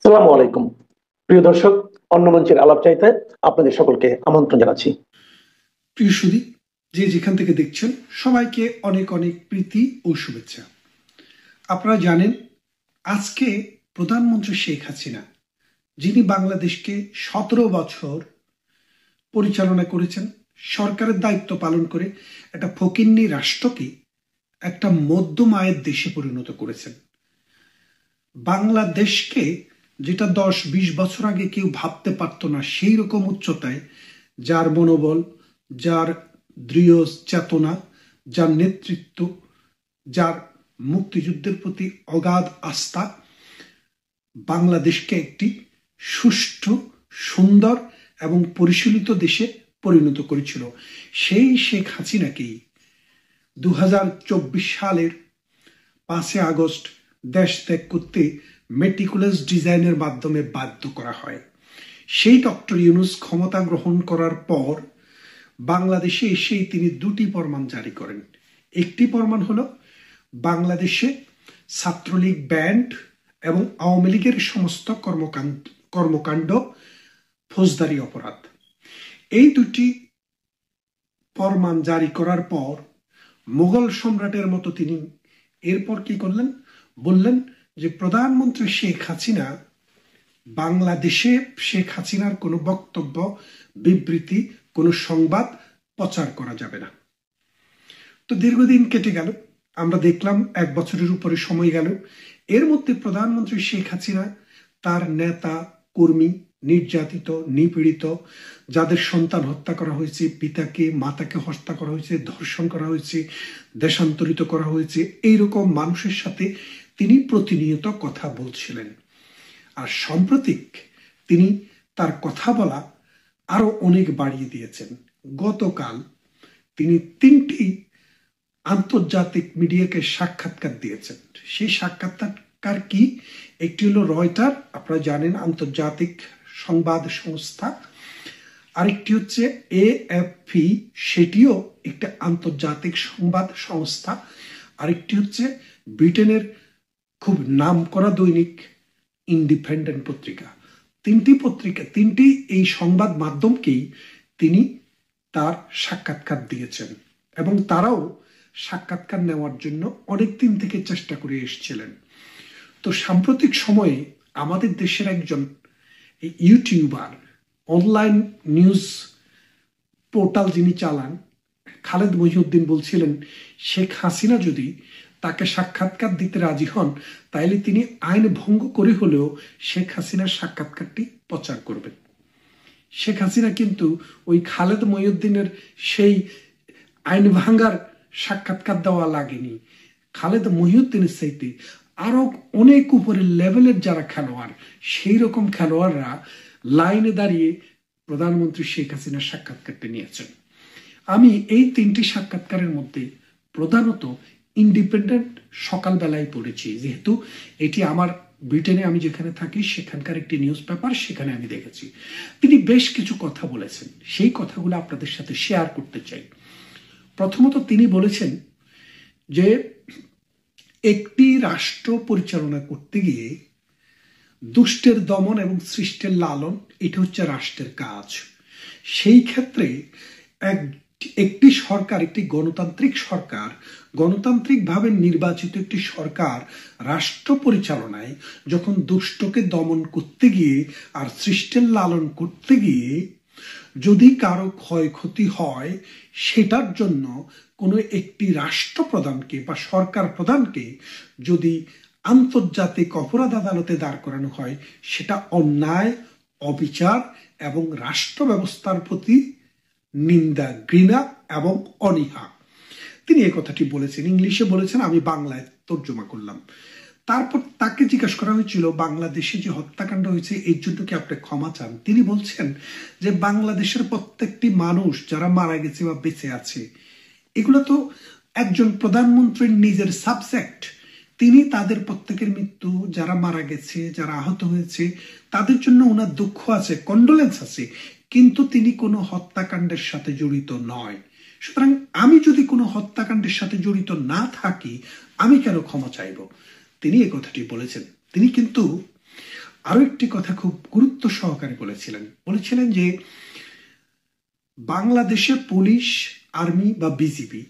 সালামু আলাইকুম। প্রিয় দর্শক, অন্য মঞ্চের আলাপ চাইতে আপনাদের সকলকে আমন্ত্রণ জানাচ্ছি। প্রিয় সুধী, যে যেখান থেকে দেখছেন সবাইকে অনেক অনেক প্রীতি ও শুভেচ্ছা। আপনারা জানেন আজকে প্রধানমন্ত্রী শেখ হাসিনা, যিনি বাংলাদেশকে 17 বছর পরিচালনা করেছেন, সরকারের দায়িত্ব পালন করে একটা ফকিন্নি রাষ্ট্রকে একটা মধ্যম আয়ের দেশে পরিণত করেছেন। বাংলাদেশকে যেটা 10-20 বছর আগে কেউ ভাবতে পারত না, সেই রকম উচ্চতায় যার মনোবল, যার দৃঢ় চেতনা, যার নেতৃত্ব, যার মুক্তিযুদ্ধের প্রতি অগাধ আস্থা বাংলাদেশকে একটি সুষ্ঠু, সুন্দর এবং পরিশীলিত দেশে পরিণত করেছিল। সেই শেখ হাসিনাকেই 2024 সালের 5 আগস্ট দেশ ত্যাগ করতে মেটিকুলাস ডিজাইনের মাধ্যমে বাধ্য করা হয়। সেই ডক্টর ইউনূস ক্ষমতা গ্রহণ করার পর বাংলাদেশে এসেই তিনি দুটি ফরমান জারি করেন। একটি ফরমান হলো বাংলাদেশে ছাত্রলীগ ব্যান্ড এবং আওয়ামী লীগের সমস্ত কর্মকাণ্ড ফৌজদারি অপরাধ। এই দুটি ফরমান জারি করার পর মুঘল সম্রাটের মতো তিনি এরপর কি করলেন, বললেন যে প্রধানমন্ত্রী শেখ হাসিনা, বাংলাদেশে শেখ হাসিনার কোনো বক্তব্য, বিবৃতি, কোনো সংবাদ প্রচার করা যাবে না। তো দীর্ঘদিন কেটে গেল, আমরা দেখলাম 1 বছরের উপরে সময় গেল। এর মধ্যে প্রধানমন্ত্রী শেখ হাসিনা তার নেতা কর্মী, নির্যাতিত, নিপীড়িত, যাদের সন্তান হত্যা করা হয়েছে, পিতাকে মাতাকে হত্যা করা হয়েছে, ধর্ষণ করা হয়েছে, দেশান্তরিত করা হয়েছে, এইরকম মানুষের সাথে তিনি প্রতিনিয়ত কথা বলছিলেন। আর সাম্প্রতিক তিনি তার কথা বলা আরো অনেক বাড়িয়ে দিয়েছেন। গতকাল তিনি 3টি আন্তর্জাতিক মিডিয়াকে সাক্ষাৎকার দিয়েছেন। সেই সাক্ষাৎকার কি? একটি হলো রয়টার, আপনারা জানেন আন্তর্জাতিক সংবাদ সংস্থা। আরেকটি হচ্ছে AFP, সেটিও একটা আন্তর্জাতিক সংবাদ সংস্থা। আরেকটি হচ্ছে ব্রিটেনের খুব নামকরা দৈনিক ইন্ডিপেন্ডেন্ট পত্রিকা। 3টি এই সংবাদ মাধ্যমকেই তিনি তার সাক্ষাৎকার দিয়েছেন এবং তারাও সাক্ষাৎকার নেওয়ার জন্য অনেক দিন থেকে চেষ্টা করে এসেছিলেন। তো সাম্প্রতিক সময়ে আমাদের দেশের একজন ইউটিউবার, অনলাইন নিউজ পোর্টাল যিনি চালান, খালেদ মহিউদ্দিন, বলছিলেন শেখ হাসিনা যদি তাকে সাক্ষাৎকার দিতে রাজি হন তাইলে তিনি আইন ভঙ্গ করে হলেও শেখ হাসিনার সাক্ষাৎকারটি প্রচার করবেন। শেখ হাসিনা কিন্তু ওই খালেদ মহিউদ্দিনের সেই আইন ভাঙ্গার সাক্ষাৎকার দেওয়া লাগেনি। খালেদ মহিউদ্দিনের চাইতে আরো অনেক উপরের লেভেলের যারা খেলোয়াড়, সেই রকম খেলোয়াড়রা লাইনে দাঁড়িয়ে প্রধানমন্ত্রী শেখ হাসিনার সাক্ষাৎকারটি নিয়েছেন। আমি এই 3টি সাক্ষাৎকারের মধ্যে প্রধানত ইন্ডিপেন্ডেন্ট সকালবেলায় পড়েছি, যেহেতু এটি আমার ব্রিটেনে আমি যেখানে থাকি সেখানকার একটি নিউজ পেপার, সেখানে আমি দেখেছি। তিনি বেশ কিছু কথা বলেছেন, সেই কথাগুলো আপনাদের সাথে শেয়ার করতে চাই। প্রথমত তিনি বলেছেন যে একটি রাষ্ট্র পরিচালনা করতে গিয়ে দুষ্টের দমন এবং সৃষ্টের লালন, এটা হচ্ছে রাষ্ট্রের কাজ। সেই ক্ষেত্রে একটি সরকার, একটি গণতান্ত্রিক সরকার, গণতান্ত্রিকভাবে নির্বাচিত একটি সরকার রাষ্ট্র পরিচালনায় যখন দুষ্টকে দমন করতে গিয়ে আর সৃষ্টের লালন করতে গিয়ে যদি কারো ক্ষয়ক্ষতি হয়, সেটার জন্য কোনো একটি রাষ্ট্রপ্রধানকে বা সরকার প্রধানকে যদি আন্তর্জাতিক অপরাধ আদালতে দাঁড় করানো হয়, সেটা অন্যায়, অবিচার এবং রাষ্ট্র ব্যবস্থার প্রতি নিন্দা, ঘৃণা এবং অনীহা। তিনি এই কথাটি বলেছেন, ইংলিশে বলেছেন, আমি বাংলায় তর্জমা করলাম। তারপর তাকে জিজ্ঞাসা করা হয়েছিল বাংলাদেশে যে হত্যাকাণ্ড হয়েছে এর জন্য কি আপনি ক্ষমা চান? তিনি বলছেন যে বাংলাদেশের প্রত্যেকটি মানুষ যারা মারা গেছে বা বেঁচে আছে, এগুলো তো একজন প্রধানমন্ত্রীর নিজের সাবজেক্ট। তিনি তাদের প্রত্যেকের মৃত্যু, যারা মারা গেছে, যারা আহত হয়েছে, তাদের জন্য ওনার দুঃখ আছে, কন্ডোলেন্স আছে, কিন্তু তিনি কোনো হত্যাকাণ্ডের সাথে জড়িত নয়। সুতরাং আমি যদি কোনো হত্যাকাণ্ডের সাথে জড়িত না থাকি, আমি কেন ক্ষমা চাইব? তিনি এই কথাটি বলেছেন। তিনি কিন্তু আরো একটি কথা খুব গুরুত্ব সহকারে বলেছিলেন যে বাংলাদেশে পুলিশ, আর্মি বা বিজিবি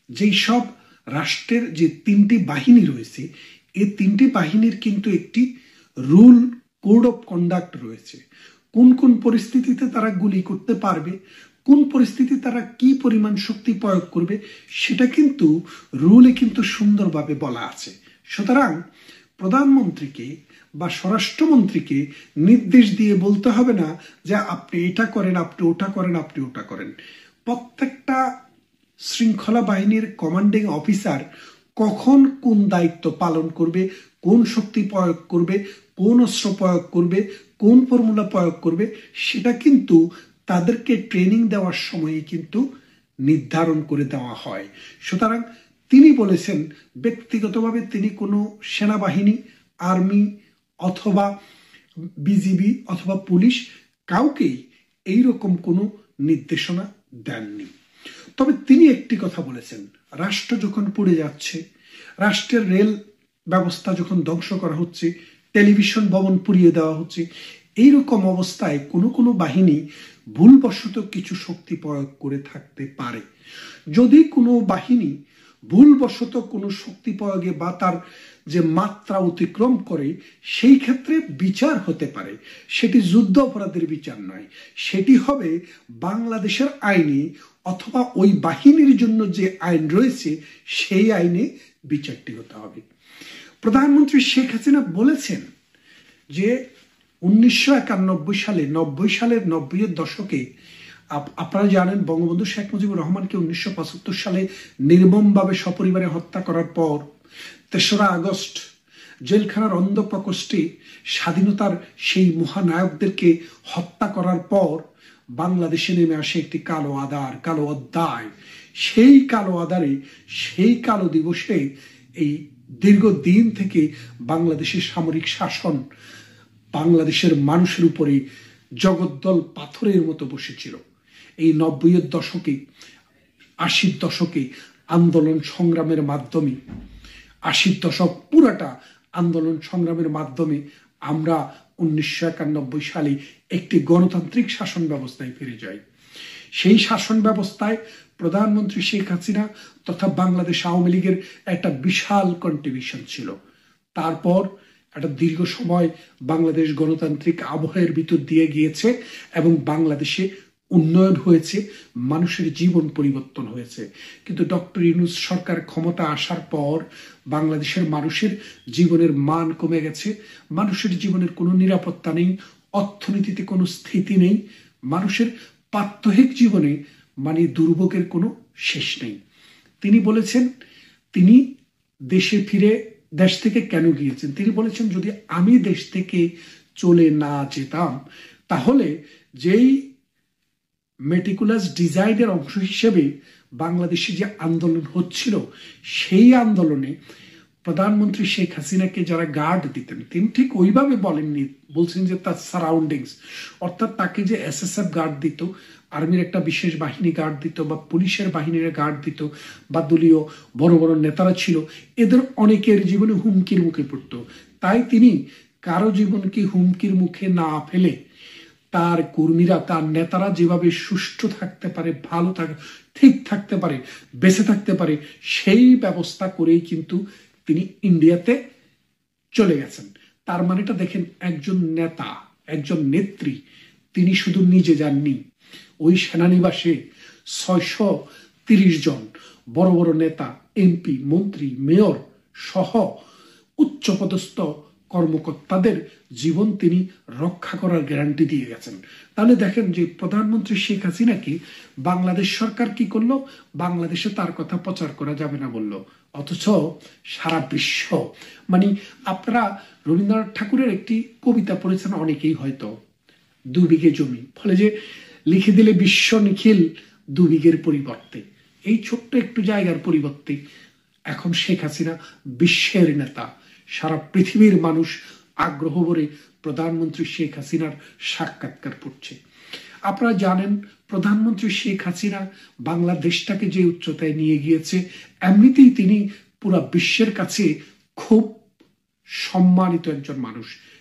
যেই সব রাষ্ট্রের যে তিনটি বাহিনী রয়েছে, এই তিনটি বাহিনীর কিন্তু একটি রুল, কোড অফ কন্ডাক্ট রয়েছে। কোন কোন পরিস্থিতিতে তারা গুলি করতে পারবে, কোন পরিস্থিতি তারা কি পরিমাণ শক্তি প্রয়োগ করবে, সেটা কিন্তু রুলে কিন্তু সুন্দরভাবে বলা আছে। সুতরাং প্রধানমন্ত্রীকে বা স্বরাষ্ট্রমন্ত্রীকে নির্দেশ দিয়ে বলতে হবে না যে আপনি এটা করেন, আপনি ওটা করেন, আপনি ওটা করেন। প্রত্যেকটা শৃঙ্খলা বাহিনীর কমান্ডিং অফিসার কখন কোন দায়িত্ব পালন করবে, কোন শক্তি প্রয়োগ করবে, কোন অস্ত্র প্রয়োগ করবে, কোন ফর্মুলা প্রয়োগ করবে, সেটা কিন্তু তাদেরকে ট্রেনিং দেওয়ার সময় কিন্তু নির্ধারণ করে দেওয়া হয়। সুতরাং তিনি বলেছেন ব্যক্তিগতভাবে তিনি কোনো সেনাবাহিনী, আর্মি অথবা বিজিবি অথবা পুলিশ কাউকেই এইরকম কোনো নির্দেশনা দেননি। তবে তিনি একটি কথা বলেছেন, রাষ্ট্র যখন পড়ে যাচ্ছে, রাষ্ট্রের রেল ব্যবস্থা যখন ধ্বংস করা হচ্ছে, টেলিভিশন ভবন পুড়িয়ে দেওয়া হচ্ছে, এইরকম অবস্থায় কোনো কোনো বাহিনী ভুলবশত কিছু শক্তি প্রয়োগ করে থাকতে পারে। যদি কোনো বাহিনী ভুলবশত কোনো শক্তি প্রয়োগে বা তার যে মাত্রা অতিক্রম করে, সেই ক্ষেত্রে বিচার হতে পারে। সেটি যুদ্ধ অপরাধের বিচার নয়, সেটি হবে বাংলাদেশের আইনে অথবা ওই বাহিনীর জন্য যে আইন রয়েছে সেই আইনে বিচারটি হতে হবে। প্রধানমন্ত্রী শেখ হাসিনা বলেছেন যে 1991 সালে 90-এর দশকে আপনারা জানেন বঙ্গবন্ধু শেখ মুজিবুর রহমানকে 1975 সালে নির্মমভাবে সপরিবারে হত্যা করার পর 3রা আগস্ট জেলখানার অন্ধ প্রকোষ্ঠে স্বাধীনতার সেই মহানায়কদেরকে হত্যা করার পর বাংলাদেশে নেমে আসে একটি কালো আধার, কালো অধ্যায়। সেই কালো আধারে, সেই কালো দিবসে এই দীর্ঘদিন থেকে বাংলাদেশের সামরিক শাসন বাংলাদেশের মানুষের উপরে জগদ্দল পাথরের মতো বসেছিল। এই 90-এর দশকে, 80-র দশকে আন্দোলন সংগ্রামের মাধ্যমে, 80-র দশক পুরাটা আন্দোলন সংগ্রামের মাধ্যমে আমরা 1991 সালে একটি গণতান্ত্রিক শাসন ব্যবস্থায় ফিরে যাই। সেই শাসন ব্যবস্থায় প্রধানমন্ত্রী শেখ হাসিনা তথা বাংলাদেশ আওয়ামী লীগের একটা বিশাল কন্ট্রিবিউশন ছিল। তারপর একটা দীর্ঘ সময় বাংলাদেশ গণতান্ত্রিক আবহের ভিতর দিয়ে গিয়েছে এবং বাংলাদেশে উন্নয়ন হয়েছে, মানুষের জীবন পরিবর্তন হয়েছে। কিন্তু ডক্টর ইউনূস সরকার ক্ষমতা আসার পর বাংলাদেশের মানুষের জীবনের মান কমে গেছে, মানুষের জীবনের কোনো নিরাপত্তা নেই, অর্থনীতিতে কোনো স্থিতি নেই, মানুষের প্রাত্যহিক জীবনে মানে দুর্ভোগের কোনো শেষ নেই। তিনি বলেছেন তিনি দেশে ফিরে দেশ থেকে কেন গিয়েছেন। তিনি বলেছেন যদি আমি দেশ থেকে চলে না যেতাম তাহলে যেই মেটিকুলাস ডিজাইনের অংশ হিসেবে বাংলাদেশে যে আন্দোলন হচ্ছিল সেই আন্দোলনে প্রধানমন্ত্রী শেখ হাসিনাকে যারা গার্ড দিতেন, তিনি ঠিক ওইভাবে বলেননি, বলছেন যে তার সারাউন্ডিংস, অর্থাৎ তাকে যে এসএসএফ গার্ড দিত, আর্মির একটা বিশেষ বাহিনী গার্ড দিত বা পুলিশের বাহিনীর গার্ড দিত বা দলীয় বড় বড় নেতারা ছিল, এদের অনেকের জীবনে হুমকির মুখে পড়তো। তাই তিনি কারো জীবনকে হুমকির মুখে না ফেলে তার কর্মীরা, তার নেতারা যেভাবে সুষ্ঠু থাকতে পারে, ভালো থাকে, ঠিক থাকতে পারে, বেঁচে থাকতে পারে, সেই ব্যবস্থা করেই কিন্তু তিনি ইন্ডিয়াতে চলে গেছেন। তার মানেটা দেখেন, একজন নেতা, একজন নেত্রী তিনি শুধু নিজে যাননি, ওই সেনানিবাসে 630 জন বড় বড় নেতা, এমপি, মন্ত্রী, মেয়র সহ উচ্চপদস্থ কর্মকর্তাদের জীবন তিনি রক্ষা করার গ্যারান্টি দিয়ে গেছেন। তাহলে দেখেন যে প্রধানমন্ত্রী শেখ হাসিনাকে বাংলাদেশ সরকার কি করলো, বাংলাদেশে তার কথা প্রচার করা যাবে না বলল, অথচ সারা বিশ্ব, মানে আপনারা রবীন্দ্রনাথ ঠাকুরের একটি কবিতা পড়েছেন অনেকেই হয়তো, 2 বিঘে জমি, ফলে যে লিখে দিলে বিশ্ব নিখিল 2 বিঘের পরিবর্তে, এই ছোট্ট একটু জায়গার পরিবর্তে এখন শেখ হাসিনা বিশ্বের নেতা। সারা পৃথিবীর মানুষ আগ্রহ ভরে প্রধানমন্ত্রী শেখ হাসিনার সাক্ষাৎকার পড়ছে। আপনারা জানেন প্রধানমন্ত্রী শেখ হাসিনা বাংলাদেশটাকে যে উচ্চতায় নিয়ে গিয়েছে, এমনিতেই তিনি পুরো বিশ্বের কাছে খুব সম্মানিত একজন মানুষ,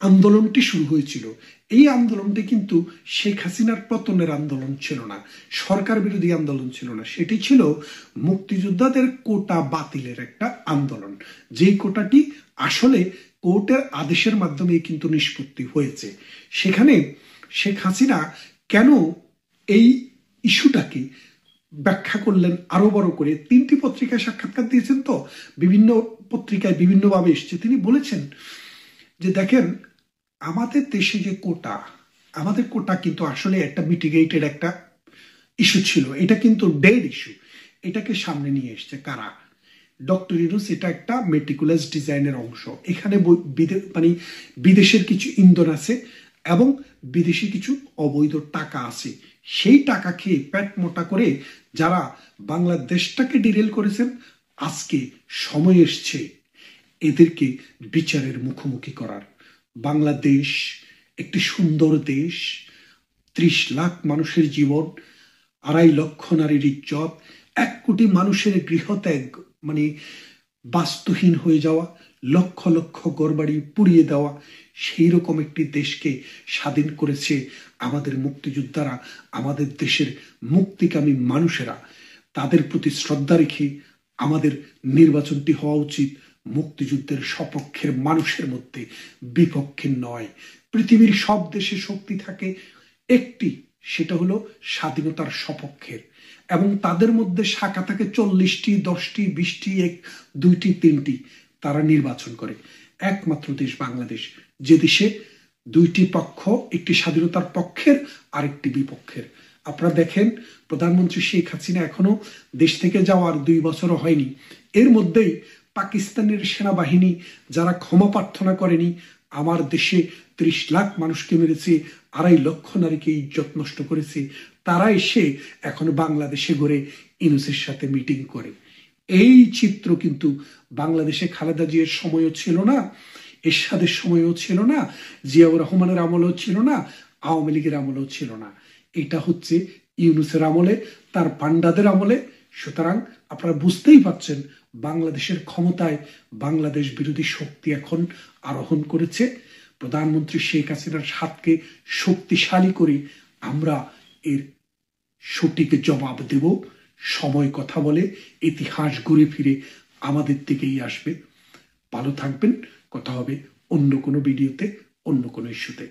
আন্দোলনটি শুরু হয়েছিল, এই আন্দোলনটি কিন্তু শেখ হাসিনার পতনের আন্দোলন ছিল না, সরকার বিরোধী আন্দোলন ছিল না, সেটি ছিল মুক্তিযোদ্ধাদের কোটা বাতিলের একটা আন্দোলন, যেই কোটাটি আসলে কোর্টের আদেশের মাধ্যমে কিন্তু নিষ্পত্তি হয়েছে। সেখানে শেখ হাসিনা কেন এই ইস্যুটাকে ব্যাখ্যা করলেন আরো বড় করে, 3টি পত্রিকায় সাক্ষাৎকার দিয়েছেন, তো বিভিন্ন পত্রিকায় বিভিন্নভাবে এসছে। তিনি বলেছেন যে দেখেন, আমাদের দেশে যে কোটা, আমাদের কোটা কিন্তু আসলে একটা মিটিগেটেড একটা ইস্যু ছিল, এটা কিন্তু ডেড ইস্যু। এটাকে সামনে নিয়ে এসছে কারা? ডক্টর ইউনূস। এটা একটা মেটিকুলাস ডিজাইনের অংশ। এখানে মানে বিদেশের কিছু ইন্ধন আছে এবং বিদেশি কিছু অবৈধ টাকা আছে। সেই টাকা খেয়ে পেট মোটা করে যারা বাংলাদেশটাকে ডিরেল করেছেন, আজকে সময় এসছে এদেরকে বিচারের মুখোমুখি করার। বাংলাদেশ একটি সুন্দর দেশ, 30 লাখ মানুষের জীবন, 2.5 লক্ষ নারীর ইজ্জত, 1 কোটি মানুষের গৃহত্যাগ মানে বাস্তুহীন হয়ে যাওয়া, লক্ষ লক্ষ ঘরবাড়ি পুড়িয়ে দেওয়া, সেই রকম একটি দেশকে স্বাধীন করেছে আমাদের মুক্তিযোদ্ধারা, আমাদের দেশের মুক্তিকামী মানুষেরা। তাদের প্রতি শ্রদ্ধা রেখে আমাদের নির্বাচনটি হওয়া উচিত মুক্তিযুদ্ধের সপক্ষের মানুষের মধ্যে, বিপক্ষের নয়। পৃথিবীর সব দেশে শক্তি থাকে একটি, সেটা হলো স্বাধীনতার সপক্ষের, এবং তাদের মধ্যে শাখা থাকে 40টি, 10টি, 20টি, 2টি, 3টি। তারা নির্বাচন করে। একমাত্র দেশ বাংলাদেশ, যে দেশে 2টি পক্ষ, একটি স্বাধীনতার পক্ষের আর একটি বিপক্ষের। আপনারা দেখেন, প্রধানমন্ত্রী শেখ হাসিনা এখনো দেশ থেকে যাওয়ার 2 বছরও হয়নি, এর মধ্যেই পাকিস্তানের সেনাবাহিনী যারা ক্ষমা প্রার্থনা করেনি, আমার দেশে 30 লাখ মানুষকে মেরেছে, 2.5 লক্ষ নারীকে ইজ্জত নষ্ট করেছে, তারা এসে এখন বাংলাদেশে ঘুরে ইউনূসের সাথে মিটিং করে। এই চিত্র কিন্তু বাংলাদেশে খালেদা জিয়ার সময়ও ছিল না, এরশাদের সময়ও ছিল না, জিয়াউর রহমানের আমলেও ছিল না, আওয়ামী লীগের আমলেও ছিল না। এটা হচ্ছে ইউনূসের আমলে, তার পান্ডাদের আমলে। সুতরাং আপনারা বুঝতেই পারছেন, বাংলাদেশের ক্ষমতায় বাংলাদেশ বিরোধী শক্তি এখন আরোহণ করেছে। প্রধানমন্ত্রী শেখ হাসিনার হাতকে শক্তিশালী করে আমরা এর সঠিক জবাব দেব। সময় কথা বলে, ইতিহাস ঘুরে ফিরে আমাদের দিকেই আসবে। ভালো থাকবেন, কথা হবে অন্য কোনো ভিডিওতে, অন্য কোনো ইস্যুতে।